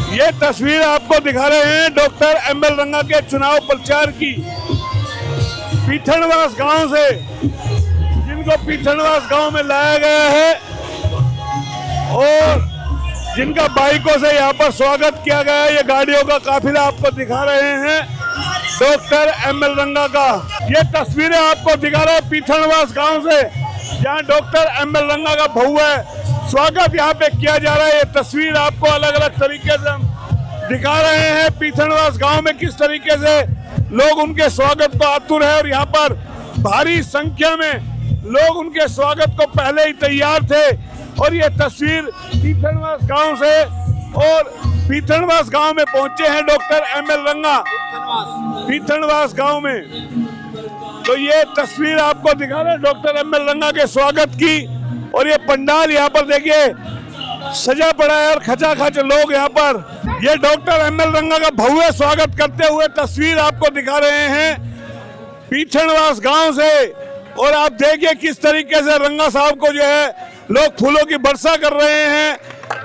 ये तस्वीर आपको दिखा रहे हैं डॉक्टर एमएल रंगा के चुनाव प्रचार की। पीथनवास गांव से जिनको पीथनवास गांव में लाया गया है और जिनका बाइकों से यहाँ पर स्वागत किया गया है, ये गाड़ियों का काफिला आपको दिखा रहे हैं डॉक्टर एमएल रंगा का। ये तस्वीरें आपको दिखा रहे हैं पीथनवास गांव से, जहाँ डॉक्टर एमएल रंगा का भव्य स्वागत यहाँ पे किया जा रहा है। ये तस्वीर आपको अलग अलग तरीके से हम दिखा रहे हैं पीथनवास गांव में किस तरीके से लोग उनके स्वागत को आतुर है और यहाँ पर भारी संख्या में लोग उनके स्वागत को पहले ही तैयार थे। और ये तस्वीर पीथनवास गांव से और पीथनवास गांव में पहुंचे हैं डॉक्टर एमएल रंगा पीथनवास गांव में। तो ये तस्वीर आपको दिखा रहे हैं डॉक्टर एमएल रंगा के स्वागत की। और ये पंडाल यहाँ पर देखिए सजा पड़ा है और खचाखच लोग यहाँ पर ये डॉक्टर एमएल रंगा का भव्य स्वागत करते हुए तस्वीर आपको दिखा रहे हैं पीथनवास गांव से। और आप देखिए किस तरीके से रंगा साहब को जो है लोग फूलों की वर्षा कर रहे हैं।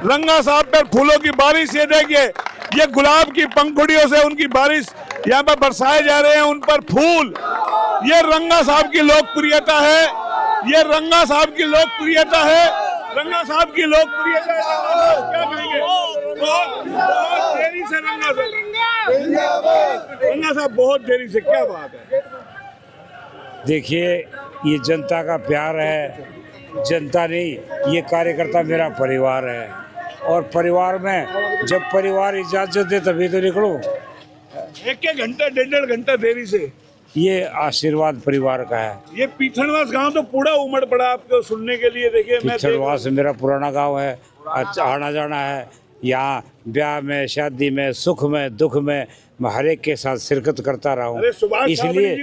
रंगा साहब पर फूलों की बारिश, ये देखिए ये गुलाब की पंखुड़ियों से उनकी बारिश यहाँ पर बरसाए जा रहे हैं, उन पर फूल। ये रंगा साहब की लोकप्रियता है, ये रंगा साहब की लोकप्रियता है, रंगा साहब की लोकप्रियता है। क्या कहेंगे? बहुत देरी से रंगा साहब बहुत देरी से, क्या बात है? देखिए ये जनता का प्यार है, जनता नहीं, ये कार्यकर्ता मेरा परिवार है। और परिवार में जब परिवार इजाजत दे तभी तो निकलो। एक घंटा डेढ़ घंटा देरी से ये आशीर्वाद परिवार का है। ये पीथनवास गांव तो पूरा उमड़ पड़ा आपको सुनने के लिए। देखिए पीथनवास मेरा पुराना गांव है, अच्छा आना जाना है। यहाँ ब्याह में, शादी में, सुख में, दुख में मैं हर एक के साथ शिरकत करता रहा हूँ। इसलिए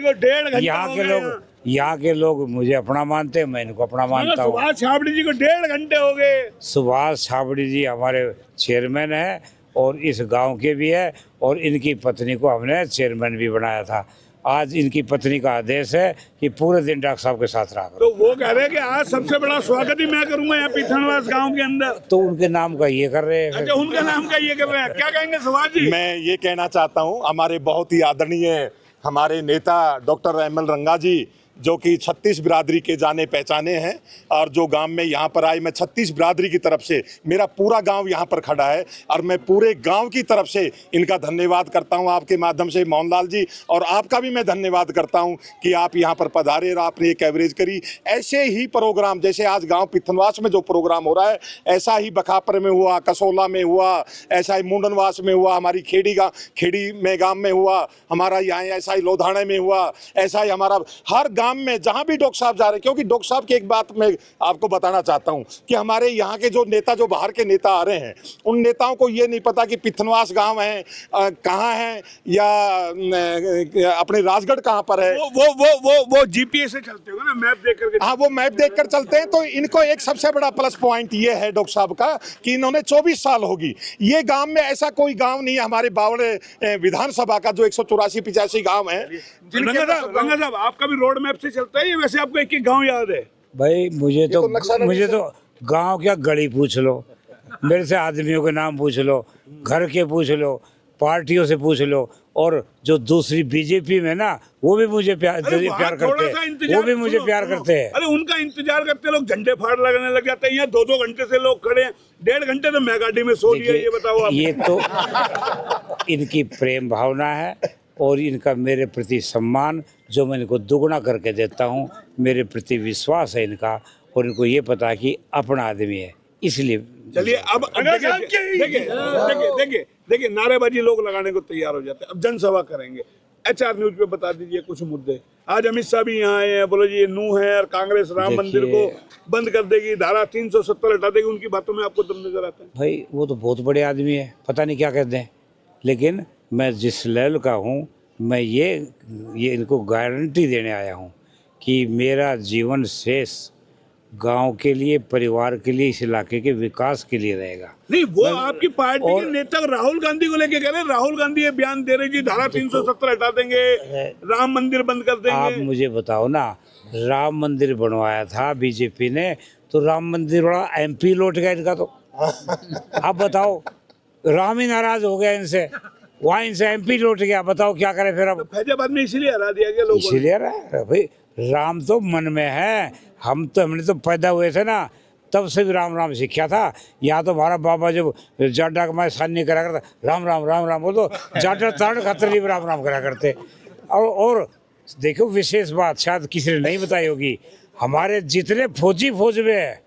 यहाँ के लोग मुझे अपना मानते हैं, मैं इनको अपना मानता हूँ। सुभाष छाबड़ी जी को 1.5 घंटे हो गए। सुभाष छाबड़ी जी हमारे चेयरमैन है और इस गांव के भी है और इनकी पत्नी को हमने चेयरमैन भी बनाया था। आज इनकी पत्नी का आदेश है कि पूरे दिन डॉक्टर साहब के साथ रहा करो। तो वो कह रहे हैं कि आज सबसे बड़ा स्वागत ही मैं करूंगा यहाँ पीथनवास गांव के अंदर। तो उनके नाम का ये कर रहे हैं। अच्छा, उनका नाम का ये कर रहे हैं। क्या कहेंगे सुभाष जी? मैं ये कहना चाहता हूँ, हमारे बहुत ही आदरणीय हमारे नेता डॉक्टर एमएल रंगा जी जो कि 36 बिरादरी के जाने पहचाने हैं और जो गांव में यहाँ पर आए, मैं 36 बिरादरी की तरफ से, मेरा पूरा गांव यहाँ पर खड़ा है और मैं पूरे गांव की तरफ से इनका धन्यवाद करता हूँ आपके माध्यम से मोहनलाल जी। और आपका भी मैं धन्यवाद करता हूँ कि आप यहाँ पर पधारे और आपने ये कवरेज करी। ऐसे ही प्रोग्राम जैसे आज गाँव पीथनवास में जो प्रोग्राम हो रहा है, ऐसा ही बखापर में हुआ, कसोला में हुआ, ऐसा ही मुंडनवास में हुआ, हमारी खेड़ी में गाँव में हुआ, हमारा यहाँ ऐसा ही लोधाने में हुआ, ऐसा ही हमारा हर में जहां भी डॉक्टर साहब जा रहे हैं। क्योंकि डॉक्टर साहब की एक बात मैं आपको बताना चाहता हूं कि हमारे यहाँ के जो नेता, जो बाहर के नेता आ रहे हैं, उन नेताओं को ये नहीं पता कि पीथनवास गांव है कहाँ है या अपने राजगढ़ कहाँ पर है। वो जीपीएस से चलते हो ना, मैप देख करके। हाँ, वो मैप देख कर चलते हैं। तो इनको एक सबसे बड़ा प्लस पॉइंट ये है डॉक्टर साहब का कि इन्होंने 24 साल होगी, ये गांव में ऐसा कोई गांव नहीं है हमारे बावड़े विधानसभा का जो 184-85 गांव है। रंगा साहब आपका भी रोड मैप से चलता है ये? वैसे आपको एक गांव याद है? भाई मुझे तो गांव क्या, गली पूछ लो, मेरे से आदमियों के नाम पूछ लो, घर के पूछ लो, पार्टियों से पूछ लो। और जो दूसरी बीजेपी में ना, वो भी मुझे प्यार करते हैं, वो भी मुझे प्यार करते हैं। अरे उनका इंतजार करते लोग झंडे फाड़ लगाने लग जाते हैं। यहाँ 2-2 घंटे से लोग खड़े हैं, 1.5 घंटे तो मैं गाड़ी में सो लिया। ये बताओ आप। ये तो इनकी प्रेम भावना है और इनका मेरे प्रति सम्मान जो मैं इनको दुगना करके देता हूँ। मेरे प्रति विश्वास है इनका और इनको ये पता है कि अपना आदमी है, इसलिए। चलिए अब देखिए नारेबाजी लोग लगाने को तैयार हो जाते हैं। अब जनसभा करेंगे। HR न्यूज पे बता दीजिए कुछ मुद्दे। आज अमित शाह भी यहाँ आए हैं, बोलो जी ये नू है और कांग्रेस राम मंदिर को बंद कर देगी, धारा 370 हटा देगी। उनकी बातों में आपको दम नजर आता है? भाई वो तो बहुत बड़े आदमी है, पता नहीं क्या कहते हैं, लेकिन मैं जिस लेवल का हूँ, मैं ये इनको गारंटी देने आया हूँ कि मेरा जीवन शेष गांव के लिए, परिवार के लिए, इस इलाके के विकास के लिए रहेगा। नहीं, वो आपकी पार्टी के नेता राहुल गांधी को लेके कह रहे हैं। राहुल गांधी ये बयान दे रहे जी धारा 370 हटा देंगे, राम मंदिर बंद कर देंगे। आप मुझे बताओ ना, राम मंदिर बनवाया था बीजेपी ने, तो राम मंदिर बड़ा MP लौट गया इनका। तो आप बताओ, राम ही नाराज हो गया इनसे, वहाँ इनसे एमपी लौट गया। बताओ क्या करें फिर अब। फैजाबाद में इसीलिए हरा दिया गया लोगों ने। इसीलिए रहा भाई, राम तो मन में है। हमने तो पैदा हुए थे ना, तब से भी राम राम सीखा था। यहाँ तो हमारा बाबा जब जाटा का मैं सान्य करा करता, राम राम राम राम, वो तो जाटा ताड़ खतरी राम राम करा करते। और देखो विशेष बात शायद किसी ने नहीं बताई होगी, हमारे जितने फौजी फौज में है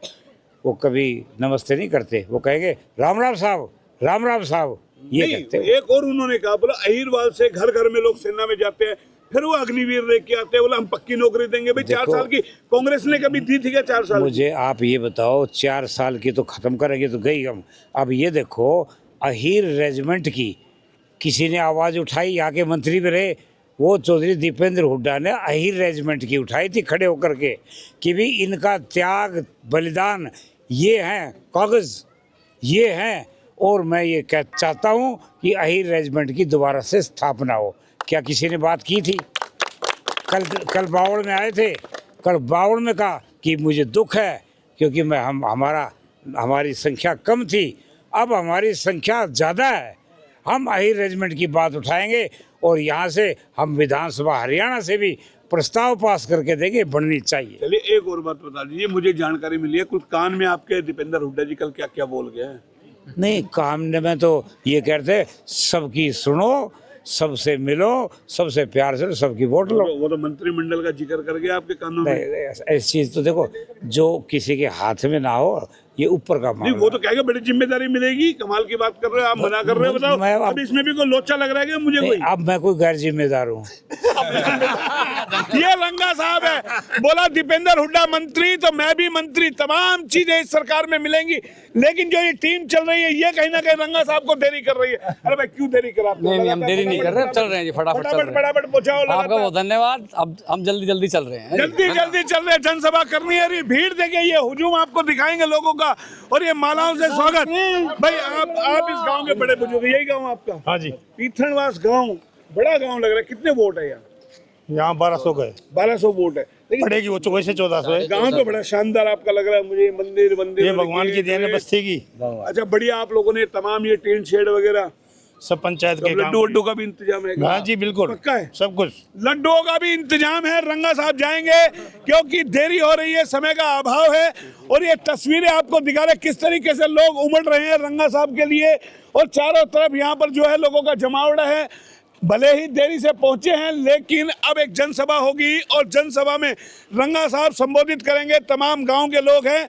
वो कभी नमस्ते नहीं करते, वो कहेंगे राम राम साहब, राम राम साहब, ये नहीं, कहते हैं। एक और उन्होंने कहा, बोला अहिरवाल से घर घर में लोग सेना में जाते हैं, फिर वो अग्निवीर लेके आते हैं, बोला हम पक्की नौकरी देंगे। भाई 4 साल की कांग्रेस ने कभी दी थी क्या? 4 साल मुझे आप ये बताओ, 4 साल की तो खत्म करेंगे तो गई हम। अब ये देखो, अहीर रेजिमेंट की किसी ने आवाज़ उठाई, यहाँ के मंत्री भी रहे, वो चौधरी दीपेंद्र हुड्डा ने अहीर रेजिमेंट की उठाई थी खड़े होकर के, कि भी इनका त्याग बलिदान ये हैं, कागज़ ये हैं। और मैं ये चाहता हूँ कि अहीर रेजिमेंट की दोबारा से स्थापना हो। क्या किसी ने बात की थी? कल बावड़ में आए थे, कल बावड़ में कहा कि मुझे दुख है क्योंकि हमारी संख्या कम थी, अब हमारी संख्या ज़्यादा है, हम अहीर रेजिमेंट की बात उठाएंगे और यहाँ से हम विधानसभा हरियाणा से भी प्रस्ताव पास करके देंगे, बननी चाहिए। चलिए एक और बात बता दीजिए, मुझे जानकारी मिली है कुछ कान में आपके दीपेंद्र हुड्डा जी कल क्या क्या बोल गए हैं? नहीं, काम में तो ये कहते सबकी सुनो, सबसे मिलो, सबसे प्यार से सबकी वोट लो। वो तो मंत्रिमंडल का जिक्र कर गया आपके कानों में। ऐसी चीज़ तो देखो, जो किसी के हाथ में ना हो, ये ऊपर का नहीं, वो तो कहेगा बड़ी जिम्मेदारी मिलेगी। कमाल की बात कर रहे हो आप, मना कर रहे हो। बताओ अब इसमें भी कोई लोचा लग रहा है क्या मुझे? कोई अब मैं कोई गैर जिम्मेदार हूँ? ये रंगा साहब है, बोला दीपेंद्र हुड्डा मंत्री तो मैं भी मंत्री, तमाम चीजें इस सरकार में मिलेंगी, लेकिन जो ये टीम चल रही है ये कहीं ना कहीं रंगा साहब को देरी कर रही है। अरे भाई क्यों देरी करा? नहीं, हम देरी नहीं कर रहे, चल रहे हैं जी, फटाफट चल रहे हैं। फटाफट पहुंचाओ। आपका बहुत धन्यवाद। अब हम जल्दी जल्दी चल रहे हैं, जल्दी जल्दी चल रहे हैं, जनसभा करनी है। अरे भीड़ देखिए, ये हुजूम आपको दिखाएंगे लोगों का, और ये मालाओं से स्वागत। भाई आप इस गांव के बड़े बुजुर्ग, यही गांव आपका? हाँ जी, पीथनवास गांव, बड़ा गांव लग रहा है। कितने वोट है यहाँ? यहाँ 1200 गए 1200 वोट है, लेकिन पड़ेगी वो वैसे 1400 है। गांव तो बड़ा शानदार आपका लग रहा है मुझे। मंदिर ये भगवान की देन है बस्ती की। अच्छा बढ़िया, आप लोगों ने तमाम ये टेंट शेड वगैरह सब पंचायत के लड्डू वड्डू का भी इंतजाम है? हाँ जी बिल्कुल, पक्का है, सब कुछ लड्डुओं का भी इंतजाम है। रंगा साहब जाएंगे क्योंकि देरी हो रही है, समय का अभाव है। और ये तस्वीरें आपको दिखा रहे किस तरीके से लोग उमड़ रहे हैं रंगा साहब के लिए, और चारों तरफ यहाँ पर जो है लोगों का जमावड़ा है। भले ही देरी से पहुंचे हैं, लेकिन अब एक जनसभा होगी और जनसभा में रंगा साहब संबोधित करेंगे। तमाम गांव के लोग हैं।